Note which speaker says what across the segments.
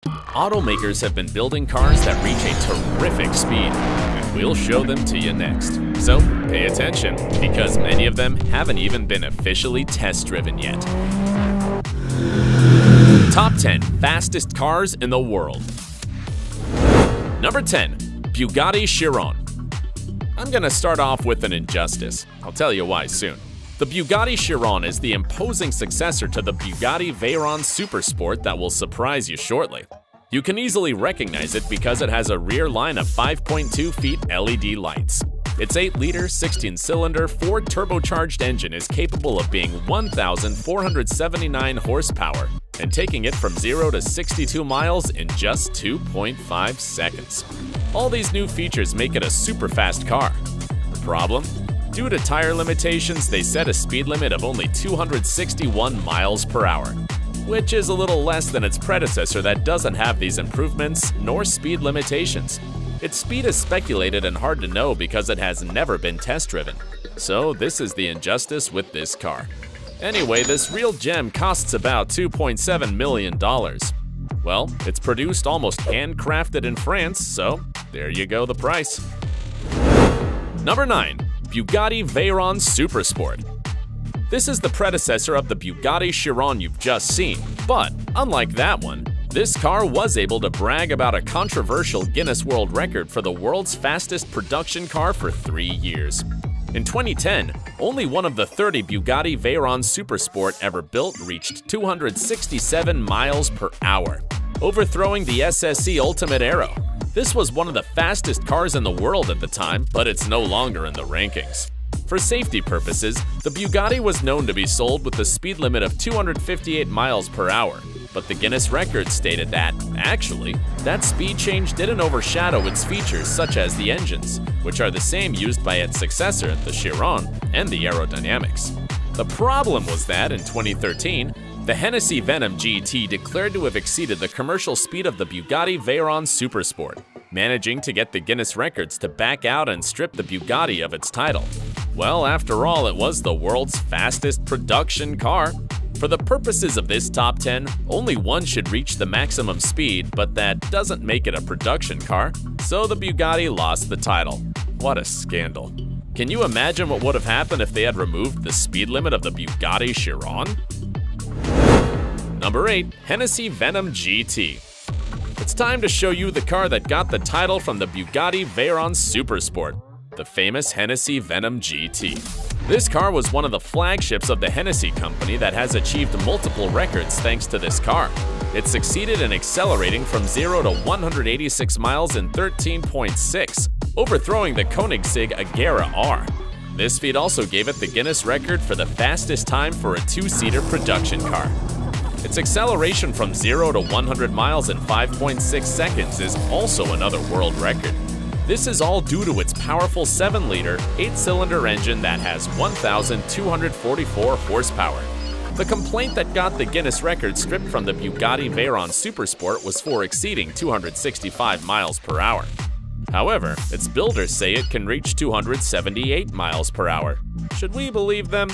Speaker 1: Automakers have been building cars that reach a terrific speed, and we'll show them to you next. So pay attention, because many of them haven't even been officially test-driven yet. Top 10 fastest cars in the world. Number 10. Bugatti Chiron. I'm gonna start off with an injustice. I'll tell you why soon. The Bugatti Chiron is the imposing successor to the Bugatti Veyron Supersport that will surprise you shortly. You can easily recognize it because it has a rear line of 5.2 feet LED lights. Its 8-liter, 16-cylinder, Ford turbocharged engine is capable of being 1,479 horsepower and taking it from 0 to 62 miles in just 2.5 seconds. All these new features make it a super fast car. The problem? Due to tire limitations, they set a speed limit of only 261 miles per hour, which is a little less than its predecessor that doesn't have these improvements nor speed limitations. Its speed is speculated and hard to know because it has never been test-driven. So this is the injustice with this car. Anyway, this real gem costs about $2.7 million. Well, it's produced almost handcrafted in France, so there you go, the price. Number 9. Bugatti Veyron Supersport. This is the predecessor of the Bugatti Chiron you've just seen, but unlike that one, this car was able to brag about a controversial Guinness World Record for the world's fastest production car for 3 years. In 2010, only one of the 30 Bugatti Veyron Supersport ever built reached 267 miles per hour, overthrowing the SSC Ultimate Aero. This was one of the fastest cars in the world at the time, but it's no longer in the rankings. For safety purposes, the Bugatti was known to be sold with a speed limit of 258 miles per hour, but the Guinness record stated that, actually, that speed change didn't overshadow its features such as the engines, which are the same used by its successor, the Chiron, and the aerodynamics. The problem was that, in 2013, the Hennessey Venom GT declared to have exceeded the commercial speed of the Bugatti Veyron Supersport, managing to get the Guinness records to back out and strip the Bugatti of its title. Well, after all, it was the world's fastest production car. For the purposes of this top 10, only one should reach the maximum speed, but that doesn't make it a production car, so the Bugatti lost the title. What a scandal. Can you imagine what would have happened if they had removed the speed limit of the Bugatti Chiron? Number 8. Hennessey Venom GT. It's time to show you the car that got the title from the Bugatti Veyron Supersport, the famous Hennessey Venom GT. This car was one of the flagships of the Hennessey company that has achieved multiple records thanks to this car. It succeeded in accelerating from 0 to 186 miles in 13.6, overthrowing the Koenigsegg Agera R. This feat also gave it the Guinness record for the fastest time for a 2-seater production car. Its acceleration from 0 to 100 miles in 5.6 seconds is also another world record. This is all due to its powerful 7-liter, 8-cylinder engine that has 1,244 horsepower. The complaint that got the Guinness record stripped from the Bugatti Veyron Supersport was for exceeding 265 miles per hour. However, its builders say it can reach 278 miles per hour. Should we believe them?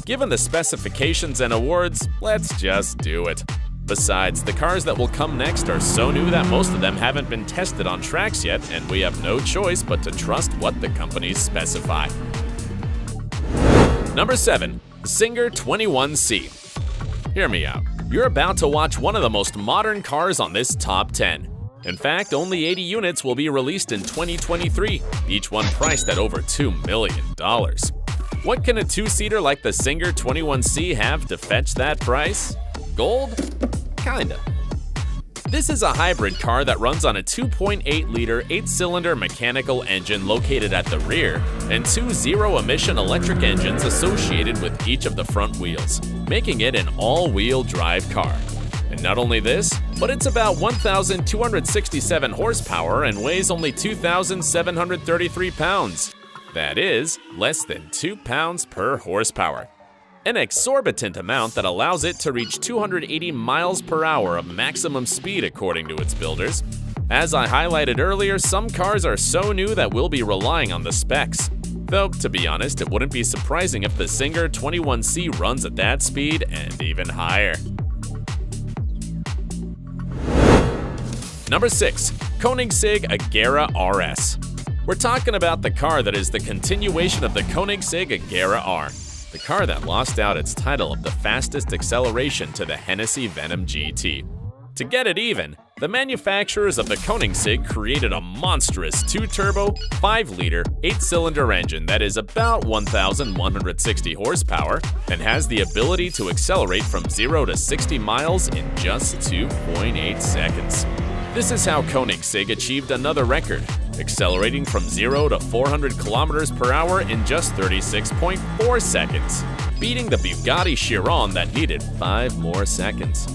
Speaker 1: Given the specifications and awards, let's just do it. Besides, the cars that will come next are so new that most of them haven't been tested on tracks yet, and we have no choice but to trust what the companies specify. Number 7. Czinger 21C. Hear me out. You're about to watch one of the most modern cars on this top 10. In fact, only 80 units will be released in 2023, each one priced at over $2 million. What can a 2-seater like the Czinger 21C have to fetch that price? Gold? Kinda. This is a hybrid car that runs on a 2.8-liter 8-cylinder mechanical engine located at the rear and 2 zero-emission electric engines associated with each of the front wheels, making it an all-wheel drive car. And not only this, but it's about 1,267 horsepower and weighs only 2,733 pounds. That is, less than 2 pounds per horsepower. An exorbitant amount that allows it to reach 280 miles per hour of maximum speed according to its builders. As I highlighted earlier, some cars are so new that we'll be relying on the specs. Though, to be honest, it wouldn't be surprising if the Czinger 21C runs at that speed and even higher. Number 6. Koenigsegg Agera RS. We're talking about the car that is the continuation of the Koenigsegg Agera R, the car that lost out its title of the fastest acceleration to the Hennessey Venom GT. To get it even, the manufacturers of the Koenigsegg created a monstrous 2-turbo, 5-liter, 8-cylinder engine that is about 1,160 horsepower and has the ability to accelerate from 0 to 60 miles in just 2.8 seconds. This is how Koenigsegg achieved another record, accelerating from 0 to 400 kilometers per hour in just 36.4 seconds, beating the Bugatti Chiron that needed 5 more seconds.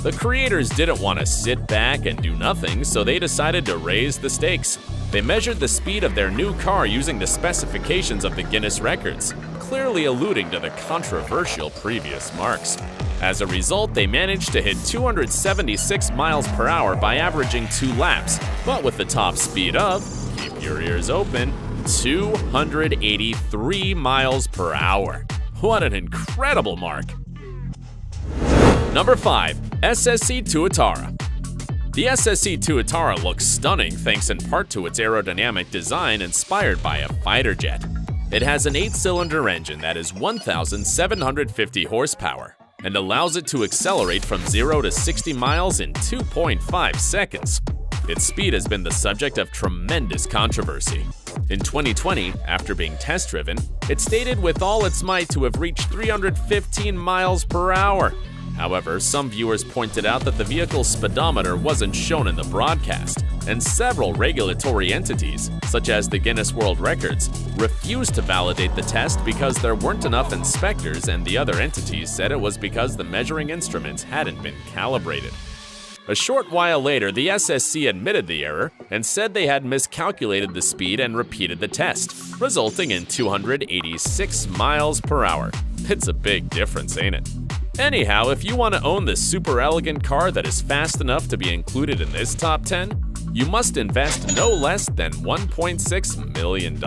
Speaker 1: The creators didn't want to sit back and do nothing, so they decided to raise the stakes. They measured the speed of their new car using the specifications of the Guinness records, clearly alluding to the controversial previous marks. As a result, they managed to hit 276 miles per hour by averaging 2 laps, but with the top speed of, keep your ears open, 283 miles per hour. What an incredible mark! Number 5. SSC Tuatara. The SSC Tuatara looks stunning thanks in part to its aerodynamic design inspired by a fighter jet. It has an 8-cylinder engine that is 1,750 horsepower and allows it to accelerate from 0 to 60 miles in 2.5 seconds. Its speed has been the subject of tremendous controversy. In 2020, after being test-driven, it stated with all its might to have reached 315 miles per hour. However, some viewers pointed out that the vehicle's speedometer wasn't shown in the broadcast, and several regulatory entities, such as the Guinness World Records, refused to validate the test because there weren't enough inspectors, and the other entities said it was because the measuring instruments hadn't been calibrated. A short while later, the SSC admitted the error and said they had miscalculated the speed and repeated the test, resulting in 286 miles per hour. It's a big difference, ain't it? Anyhow, if you want to own this super elegant car that is fast enough to be included in this top 10, you must invest no less than $1.6 million.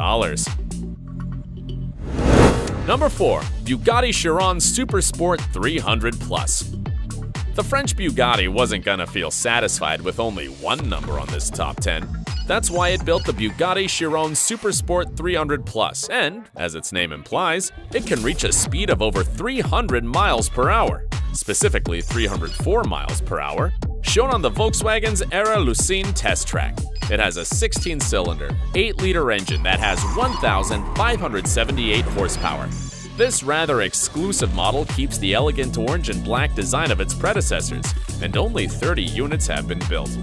Speaker 1: Number 4. Bugatti Chiron Supersport 300+. The French Bugatti wasn't gonna feel satisfied with only one number on this top 10. That's why it built the Bugatti Chiron Supersport 300+, and, as its name implies, it can reach a speed of over 300 miles per hour, specifically 304 miles per hour, shown on the Volkswagen's Era Lucene test track. It has a 16-cylinder, 8-liter engine that has 1,578 horsepower. This rather exclusive model keeps the elegant orange and black design of its predecessors, and only 30 units have been built,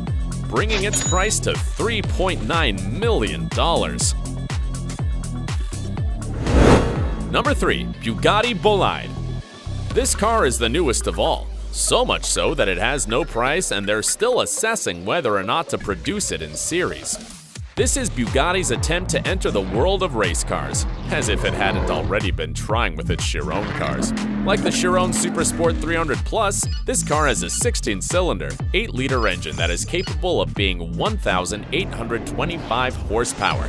Speaker 1: bringing its price to $3.9 million. Number 3. Bugatti Bolide. This car is the newest of all, so much so that it has no price and they're still assessing whether or not to produce it in series. This is Bugatti's attempt to enter the world of race cars, as if it hadn't already been trying with its Chiron cars. Like the Chiron Supersport 300+, this car has a 16-cylinder, 8-liter engine that is capable of being 1,825 horsepower.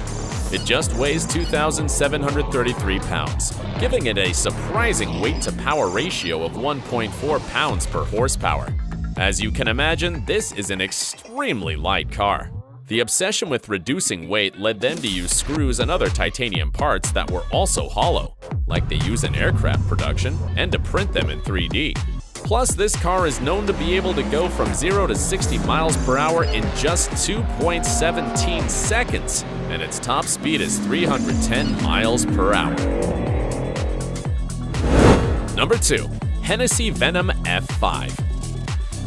Speaker 1: It just weighs 2,733 pounds, giving it a surprising weight-to-power ratio of 1.4 pounds per horsepower. As you can imagine, this is an extremely light car. The obsession with reducing weight led them to use screws and other titanium parts that were also hollow, like they use in aircraft production, and to print them in 3D. Plus, this car is known to be able to go from 0 to 60 miles per hour in just 2.17 seconds, and its top speed is 310 miles per hour. Number 2. Hennessey Venom F5.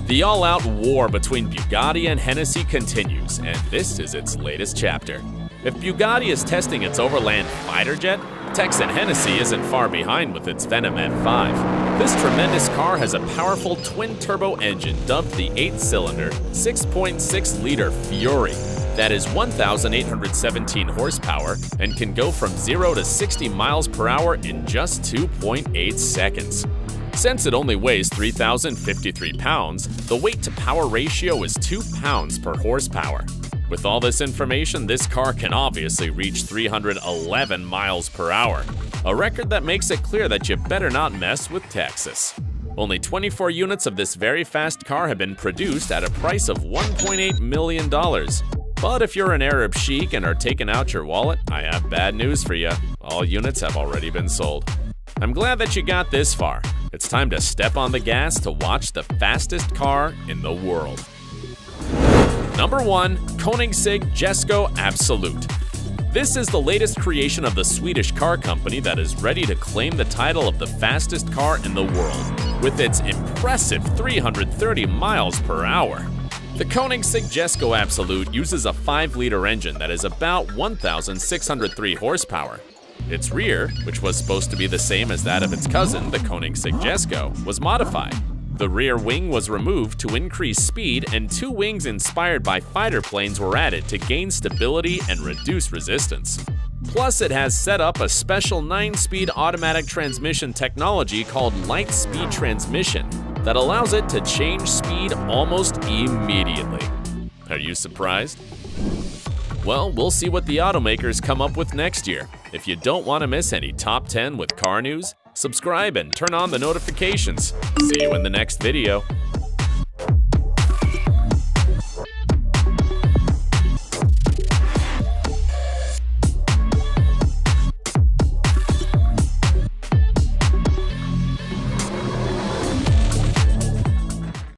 Speaker 1: The all-out war between Bugatti and Hennessey continues, and this is its latest chapter. If Bugatti is testing its overland fighter jet, Texan Hennessey isn't far behind with its Venom F5. This tremendous car has a powerful twin-turbo engine dubbed the 8-cylinder, 6.6-liter Fury that is 1,817 horsepower and can go from 0 to 60 miles per hour in just 2.8 seconds. Since it only weighs 3,053 pounds, the weight-to-power ratio is 2 pounds per horsepower. With all this information, this car can obviously reach 311 miles per hour, a record that makes it clear that you better not mess with Texas. Only 24 units of this very fast car have been produced at a price of $1.8 million. But if you're an Arab sheik and are taking out your wallet, I have bad news for you. All units have already been sold. I'm glad that you got this far. It's time to step on the gas to watch the fastest car in the world. Number 1. Koenigsegg Jesko Absolut. This is the latest creation of the Swedish car company that is ready to claim the title of the fastest car in the world, with its impressive 330 miles per hour. The Koenigsegg Jesko Absolut uses a 5-liter engine that is about 1,603 horsepower. Its rear, which was supposed to be the same as that of its cousin, the Koenigsegg Jesko, was modified. The rear wing was removed to increase speed, and 2 wings inspired by fighter planes were added to gain stability and reduce resistance. Plus, it has set up a special 9-speed automatic transmission technology called light speed transmission that allows it to change speed almost immediately. Are you surprised? Well, we'll see what the automakers come up with next year. If you don't want to miss any top 10 with car news, subscribe and turn on the notifications. See you in the next video.